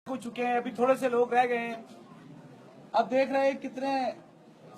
हो चुके हैं, अभी थोड़े से लोग रह गए हैं। अब देख रहे हैं कितने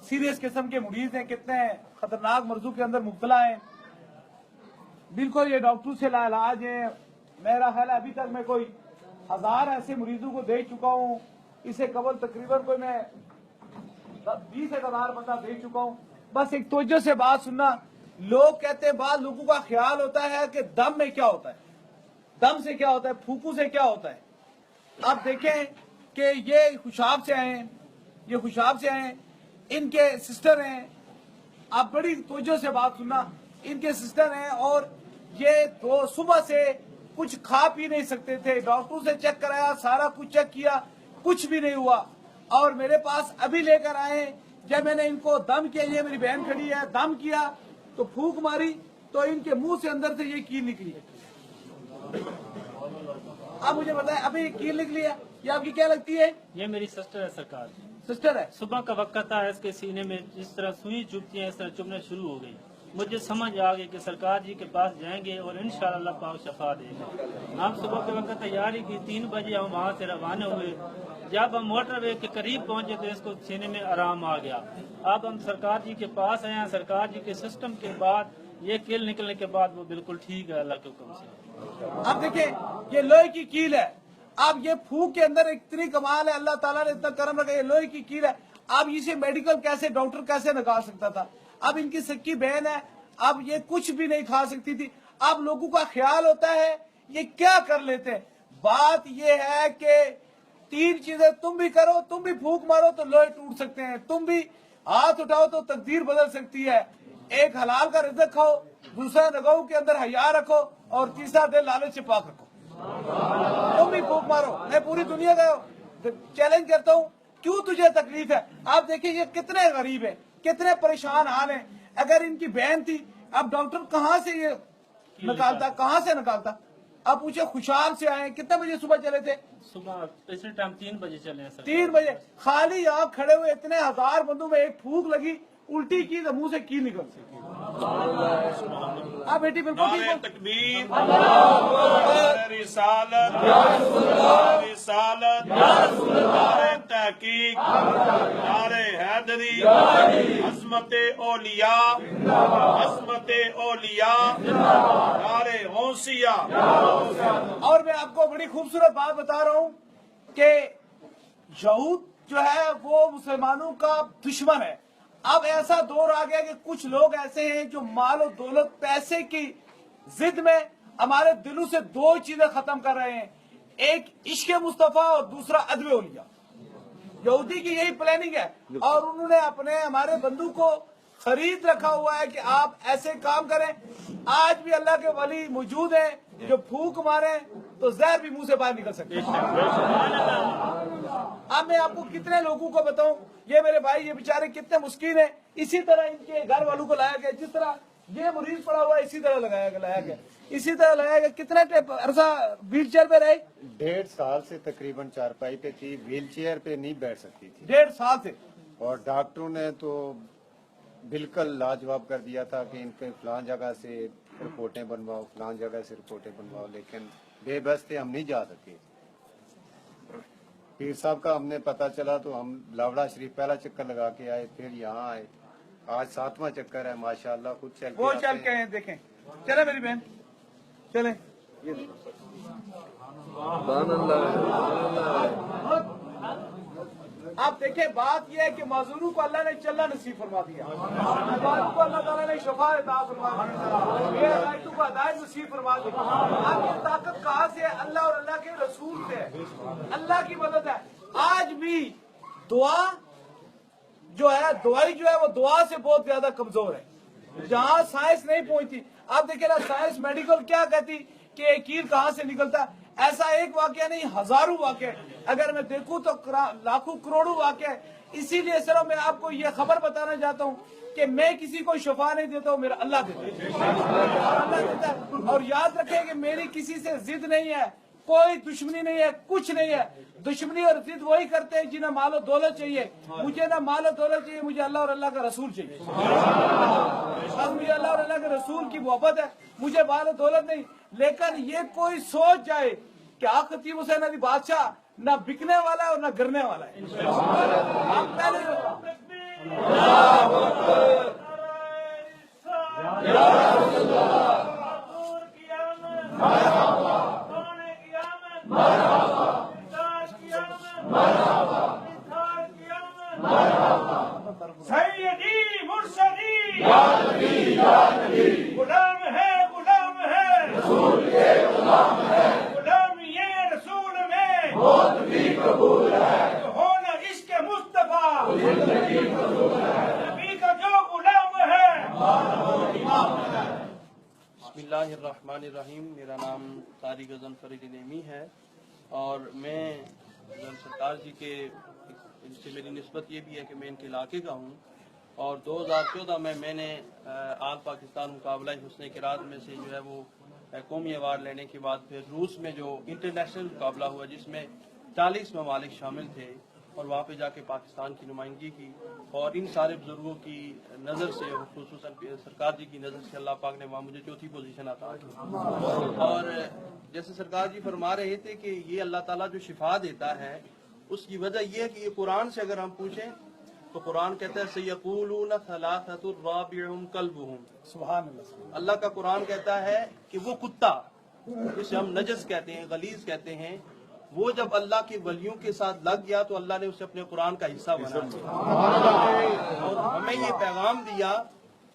सीरियस किस्म के मरीज हैं, कितने खतरनाक मर्जों के अंदर मुब्तला हैं। बिल्कुल ये डॉक्टर से लाइलाज है। मेरा ख्याल है अभी तक मैं कोई 1000 ऐसे मरीजों को देख चुका हूँ। इससे कबल तकरीबन कोई मैं 20,000 बंदा देख चुका हूँ। बस एक तवज्जो से बात सुनना। लोग कहते हैं, बाद लोगों का ख्याल होता है कि दम में क्या होता है, दम से क्या होता है, फूकू से क्या होता है। आप देखें कि ये खुशाब से आए, ये खुशाब से आए, इनके सिस्टर हैं। आप बड़ी तवज्जो से बात सुनना, इनके सिस्टर हैं और ये तो सुबह से कुछ खा पी नहीं सकते थे। डॉक्टर से चेक कराया, सारा कुछ चेक किया, कुछ भी नहीं हुआ। और मेरे पास अभी लेकर आए, जब मैंने इनको दम किया, ये मेरी बहन खड़ी है, दम किया तो फूंक मारी तो इनके मुंह से अंदर से ये कील निकली है। अब मुझे बताएं, अभी कील निकली है, ये आपकी क्या लगती है? ये मेरी सिस्टर है सरकार। सिस्टर है। सुबह का वक्त था, इसके सीने में जिस तरह सुई चुभती है इस तरह चुभने शुरू हो गई। मुझे समझ आ गई कि सरकार जी के पास जाएंगे और इंशाअल्लाह अल्लाह पाक शफा देगा। हम सुबह के वक्त तैयारी की, 3 बजे हम वहाँ से रवाना हुए। जब हम मोटरवे के करीब पहुंचे तो इसको सीने में आराम आ गया। अब हम सरकार जी के पास आए हैं। सरकार जी के सिस्टम के बाद ये कील निकलने के बाद वो बिल्कुल ठीक है अल्लाह के हुक्म से। अब देखिए ये लोहे की कील है। अब ये फूक के अंदर इतनी कमाल है, अल्लाह ताला ने इतना करम रखा, ये लोहे की कील है। अब इसे मेडिकल कैसे, डॉक्टर कैसे निकाल सकता था? अब इनकी सक्की बहन है, अब ये कुछ भी नहीं खा सकती थी। अब लोगों का ख्याल होता है ये क्या कर लेते हैं। बात ये है कि 3 चीजें तुम भी करो, तुम भी फूंक मारो तो लोहे टूट सकते हैं, तुम भी हाथ उठाओ तो तकदीर बदल सकती है। एक हलाल का रिज़्क़ खाओ, दूसरा नगों के अंदर हया रखो और तीसरा दिल लालच से पाक रखो। तुम भी फूंक मारो। मैं पूरी दुनिया का चैलेंज करता हूँ, क्यों तुझे तकलीफ है? आप देखिए ये कितने गरीब है, कितने परेशान हाल है। अगर इनकी बहन थी, अब डॉक्टर कहाँ से ये निकालता, कहाँ से निकालता? अब पूछे खुशाल से आए, कितने बजे सुबह चले थे? सुबह पिछले टाइम 3 बजे चले हैं सर। 3 बजे खाली यहाँ खड़े हुए इतने 1000 बंदों में एक फूंक लगी, उल्टी की तो मुंह से की निकल सकी। आप बेटी बिल्कुल ठीक हो। तकबीर, रिसालत, रिसालत, नारे तहकीक, नारे हैदरी, अज़मते औलिया, अज़मते औलिया, नारे गौसिया। और मैं आपको बड़ी खूबसूरत बात बता रहा हूँ कि यहूद जो है वो मुसलमानों का दुश्मन है। अब ऐसा दौर आ गया कि कुछ लोग ऐसे हैं जो माल और दौलत, पैसे की जिद में हमारे दिलों से 2 चीजें खत्म कर रहे हैं, एक इश्क मुस्तफा और दूसरा अदब औलिया। यहूदी की यही प्लानिंग है और उन्होंने अपने हमारे बंधु को खरीद रखा हुआ है कि आप ऐसे काम करें। आज भी अल्लाह के वली मौजूद हैं जो फूंक मारे तो जहर भी मुंह से बाहर निकल सकते हैं। अब मैं आपको कितने लोगों को बताऊं, ये मेरे भाई ये बेचारे कितने मुस्किन हैं। इसी तरह इनके घर वालों को लाया गया, जिस तरह ये मरीज पड़ा हुआ है इसी तरह लाया गया, इसी तरह लाया गया। कितने अरसा व्हील चेयर पे रहे? 1.5 साल से तकरीबन चारपाई पे थी, व्हील चेयर पे नहीं बैठ सकती थी। 1.5 साल से। और डॉक्टरों ने तो बिल्कुल लाजवाब कर दिया था कि इन पे फलां जगह से रिपोर्टें बनवाओ, फलां जगह से रिपोर्टें बनवाओ, लेकिन बेबस थे, हम नहीं जा सके। पीर साहब का हमने पता चला तो हम लावड़ा शरीफ पहला चक्कर लगा के आए, फिर यहाँ आए। आज 7वां चक्कर है माशाल्लाह। खुद चल वो चल के हैं, देखें। चले मेरी बहन, चले। आप देखें, बात यह है कि माजूरों को अल्लाह ने चलना नसीब फरमा दिया, को अल्लाह ताला ने शफा अता फरमा दी, को हिदायत नसीब फरमा दी। आपकी ताकत कहाँ से है? अल्लाह और अल्लाह के रसूल से है, अल्लाह की मदद है। आज भी दुआ जो है, दुआई जो है वो दुआ से बहुत ज्यादा कमजोर है, जहाँ साइंस नहीं पहुंचती। आप देखिए ना, साइंस मेडिकल क्या कहती कि एक कील कहाँ से निकलता, ऐसा एक वाक्य नहीं, हजारों वाक्य। अगर मैं देखूं तो लाखों करोड़ों वाक्य। इसीलिए सिर्फ मैं आपको ये खबर बताना चाहता हूँ कि मैं किसी को शफा नहीं देता हूँ, मेरा अल्लाह देता है। और याद रखें कि मेरी किसी से जिद नहीं है, कोई दुश्मनी नहीं है, कुछ नहीं है। दुश्मनी और जिद वही करते हैं जिन्हें मालो दौलत चाहिए। मुझे ना मालो दौलत चाहिए, मुझे अल्लाह और अल्लाह का रसूल चाहिए। अब मुझे अल्लाह और अल्लाह के रसूल की मोहब्बत है, मुझे मालो दौलत नहीं। लेकिन ये कोई सोच जाए कि खतीब हुसैन अली बादशाह ना बिकने वाला है और ना गिरने वाला है। हम पहले सैयदी मुर्शदी गुलाम है रसूल के गुलाम है गुलामी ये रसूल में मौत भी कबूल है होना इश्क मुस्तफा नबी का जो गुलाम है। बिस्मिल्लाहिर्रहमानिर्रहीम। मेरा नाम तारिक अज़म फरीद नेमी है और मैं सरकार जी के इनसे मेरी निस्बत ये भी है कि मैं इनके इलाके का हूँ और 2014 में मैंने आल पाकिस्तान मुकाबला हुस्न किरात में से जो है वो कौमी अवार्ड लेने के बाद फिर रूस में जो इंटरनेशनल मुकाबला हुआ जिसमें 40 ममालिक शामिल थे और वहाँ पे जाके पाकिस्तान की नुमाइंदगी की और इन सारे बुजुर्गों की नज़र से खुसूसन सरकार जी की नज़र से अल्लाह पाक ने वहाँ मुझे चौथी पोजीशन अता की। और जैसे सरकार जी फरमा रहे थे कि ये अल्लाह ताला जो शिफा देता है उसकी वजह यह है कि ये कुरान से अगर हम पूछें तो कुरान कहता है सयक़ूलून सलासतुर राबिउहुम कल्बुहुम। सुभान अल्लाह। अल्लाह का कुरान कहता है कि वो कुत्ता जिसे हम नजस कहते हैं, गलीज कहते हैं, वो जब अल्लाह के वलियों के साथ लग गया तो अल्लाह ने उसे अपने कुरान का हिस्सा बना दिया और हमें ये पैगाम दिया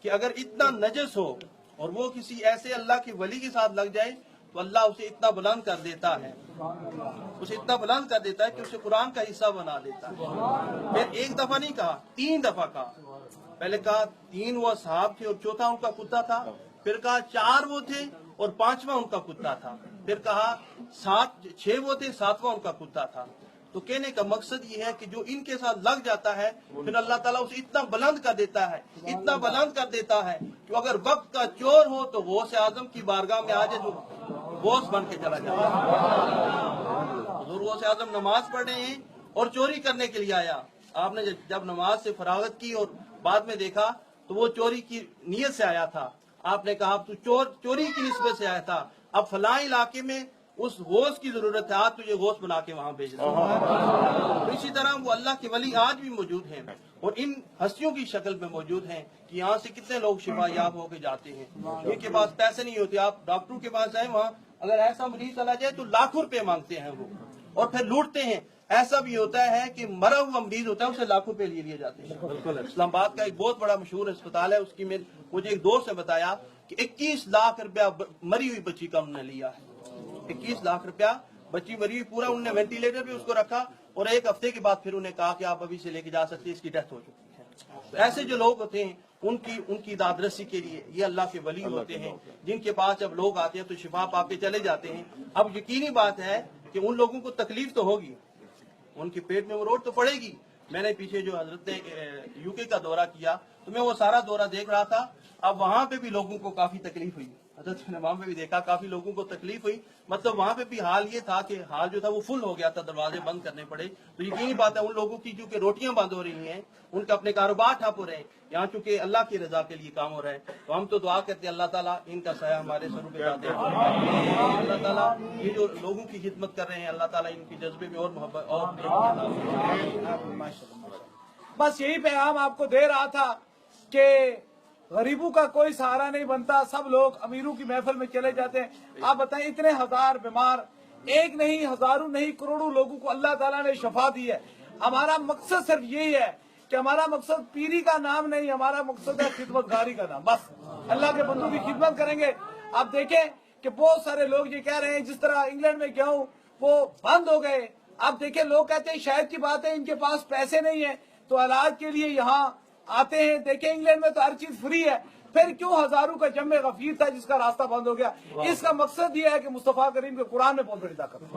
कि अगर इतना नजस हो और वो किसी ऐसे अल्लाह के वली के साथ लग जाए तो अल्लाह उसे इतना बुलंद कर देता है, उसे इतना बुलंद कर देता है कि उसे कुरान का हिस्सा बना देता है। फिर एक दफा नहीं कहा, 3 दफा कहा। पहले कहा 3 वो असहाब थे और चौथा उनका कुत्ता था, फिर कहा 4 वो थे और 5वां उनका कुत्ता था, फिर कहा 6 वो थे, 7वां उनका कुत्ता था। तो कहने का मकसद ये है कि जो इनके साथ लग जाता है फिर अल्लाह ताला उसे इतना बुलंद कर देता है, इतना बुलंद कर देता है कि अगर वक्त का चोर हो तो गौस आजम की बारगाह में आ जाए जो गौस बन के चला जाता है। गौस आजम नमाज पढ़ रहे हैं और चोरी करने के लिए आया, आपने जब नमाज से फरागत की और बाद में देखा तो वो चोरी की नीयत से आया था, आपने कहा तू चोरी की निस्बत से आया था, अब फलां इलाके में उस गोश्त की जरूरत है, आज तुझे गोश्त बना के वहाँ भेज रहा हूँ। इसी तरह वो अल्लाह के वली आज भी मौजूद हैं और इन हस्तियों की शक्ल में मौजूद हैं कि यहाँ से कितने लोग शिफा याब होके जाते हैं। इनके पास पैसे नहीं होते, आप डॉक्टर के पास जाए वहाँ अगर ऐसा मरीज चला जाए तो लाखों रुपए मांगते हैं वो और फिर लूटते हैं। ऐसा भी होता है कि मरा हुआ मरीज होता है उसे लाखों रुपए लिए जाते हैं। इस्लामाबाद का एक बहुत बड़ा मशहूर अस्पताल है, उसकी मुझे एक दोस्त ने बताया कि 21 लाख रुपया मरी हुई बच्ची का उन्होंने लिया है। 21 लाख रुपया बच्ची मरी हुई, पूरा उन्होंने वेंटिलेटर पे उसको रखा और 1 हफ्ते के बाद फिर उन्हें कहा कि आप अभी से लेके जा सकते हैं, इसकी डेथ हो चुकी है। तो ऐसे जो लोग होते हैं उनकी दादरसी के लिए ये अल्लाह के वली होते हैं, जिनके पास जब लोग आते हैं तो शिफा पाके चले जाते हैं। अब यकीनी बात है कि उन लोगों को तकलीफ तो होगी, उनके पेट में वो रोट तो पड़ेगी। मैंने पीछे जो हजरत ने यूके का दौरा किया तो मैं वो सारा दौरा देख रहा था, अब वहाँ पे भी लोगों को काफी तकलीफ हुई। हजरत ने वहाँ पे भी देखा काफी लोगों को तकलीफ हुई, मतलब वहाँ पे भी हाल ये था कि हाल जो था वो फुल हो गया था, दरवाजे बंद करने पड़े। तो यकीनी बात है उन लोगों की चूंकि रोटियां बंद हो रही हैं, उनके अपने कारोबार ठप हो रहे हैं, यहाँ चूंकि अल्लाह की रजा के लिए काम हो रहा है, तो हम तो दुआ करते हैं अल्लाह ताला इनका साया हमारे सरों पे डाल दे। अल्लाह ताला ये जो लोगों की खिदमत कर रहे हैं अल्लाह ताला इनकी जज्बे में और मोहब्बत और बस यही पैगाम आपको दे रहा था कि गरीबों का कोई सहारा नहीं बनता, सब लोग अमीरों की महफिल में चले जाते हैं। आप बताएं इतने हजार बीमार, एक नहीं हजारों नहीं करोड़ों लोगों को अल्लाह ताला ने शफा दी है। हमारा मकसद सिर्फ यही है कि हमारा मकसद पीरी का नाम नहीं, हमारा मकसद है खिदमतगारी का नाम। बस अल्लाह के बंदों की खिदमत करेंगे। आप देखें कि बहुत सारे लोग ये कह रहे हैं जिस तरह इंग्लैंड में गेहूं वो बंद हो गए। आप देखें लोग कहते हैं शायद की बात है इनके पास पैसे नहीं है तो इलाज के लिए यहाँ आते हैं। देखें इंग्लैंड में तो हर चीज फ्री है, फिर क्यों हजारों का जम्मे गफीर था जिसका रास्ता बंद हो गया। इसका मकसद ये है कि मुस्तफा करीम के कुरान में बहुत बड़ी ताकत है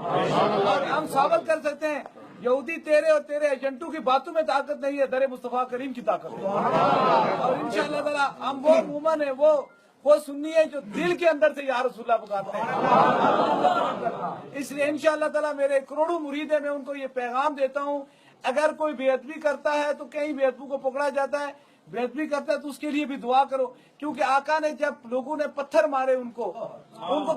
और हम साबित कर सकते हैं यहूदी तेरे और तेरे एजेंटों की बातों में ताकत नहीं है, दरे मुस्तफा करीम की ताकत है। और इंशाअल्लाह ताला हम वो मोमन है, वो सुन्नी है जो दिल के अंदर से या रसूलुल्लाह पुकारते हैं। इसलिए इंशाअल्लाह ताला मेरे करोड़ों मुरीद है, मैं उनको ये पैगाम देता हूँ अगर कोई बेअदबी करता है तो कहीं बेअदबी को पकड़ा जाता है, बेअदबी करता है तो उसके लिए भी दुआ करो, क्योंकि आका ने जब लोगों ने पत्थर मारे उनको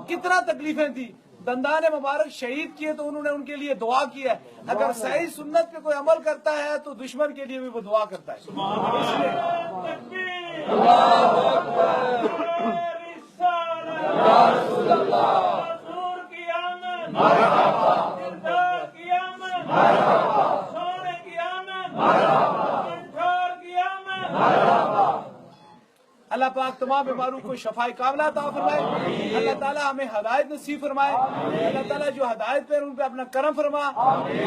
कितना तकलीफें दी। दंदान मुबारक शहीद किए तो उन्होंने उनके लिए दुआ की है। अगर सही सुन्नत पे कोई अमल करता है तो दुश्मन के लिए भी वो दुआ करता है। अल्लाह पाक तमाम बीमारों को शफाए कामला अता फरमाए। अल्लाह ताला हमें हदायत नसीब फरमाए। अल्लाह ताला जो हदायत पे उन पे अपना करम फरमा,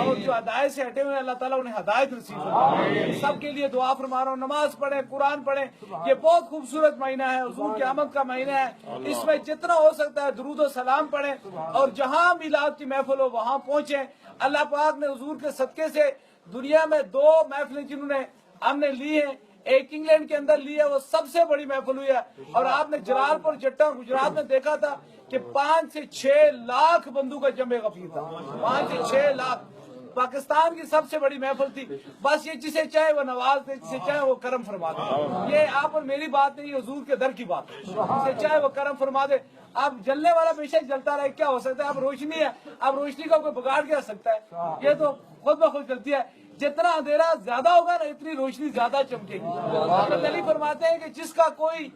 और जो हदायत से हटे हुए अल्लाह ताला उन्हें हदायत नसीब फरमाए। सबके लिए दुआ फरमा रहा हूँ, नमाज पढ़े, कुरान पढ़े। ये बहुत खूबसूरत महीना है, हुजूर की आमद का महीना है। इसमें जितना हो सकता है दुरूद और सलाम पढ़े, और जहाँ मिलाद की महफिल हो वहाँ पहुँचे। अल्लाह पाक ने हुजूर के सदके से दुनिया में 2 महफिलें जिन्होंने हमने ली है, एक इंग्लैंड के अंदर ली है, वो सबसे बड़ी महफिल हुई है। और आपने जलालपुर जट्टा गुजरात में देखा था कि 5 से 6 लाख बंदूक का जमे गफीर था। 5 से 6 लाख पाकिस्तान की सबसे बड़ी महफिल थी। बस ये जिसे चाहे वो नवाज दे, जिसे चाहे वो करम फरमा दे। ये आप और मेरी बात नहीं, हुजूर के दर की बात है। जिसे चाहे वो करम फरमा दे। अब जलने वाला बेशक जलता रहे, क्या हो सकता है। अब रोशनी है, अब रोशनी का कोई बिगाड़ क्या सकता है। ये तो खुद ब खुद चलती है। जितना अंधेरा ज्यादा होगा ना, इतनी रोशनी ज्यादा चमकेगी। अली फरमाते हैं कि जिसका कोई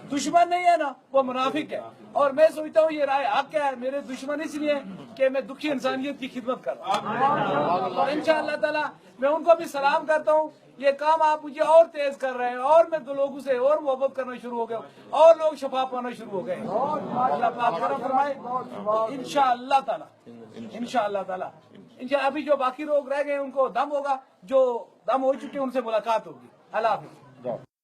दुश्मन नहीं है ना, वो मुनाफिक है। और मैं सोचता हूँ ये राय हक है। मेरे दुश्मन इसलिए कि मैं दुखी इंसानियत की खिदमत कर रहा हूँ। और इंशाअल्लाह ताला मैं उनको भी सलाम करता हूँ। ये काम आप मुझे और तेज कर रहे हैं, और मैं लोगों से और मोहब्बत करना शुरू हो गया, और लोग शफा पाना शुरू हो गए। अल्लाह पाक करम फरमाए इंशाअल्लाह ताला, इंशाअल्लाह ताला। अभी जो बाकी लोग रह गए उनको दम होगा, जो दम हो चुके हैं उनसे मुलाकात होगी। अल्लाह हाफिज़।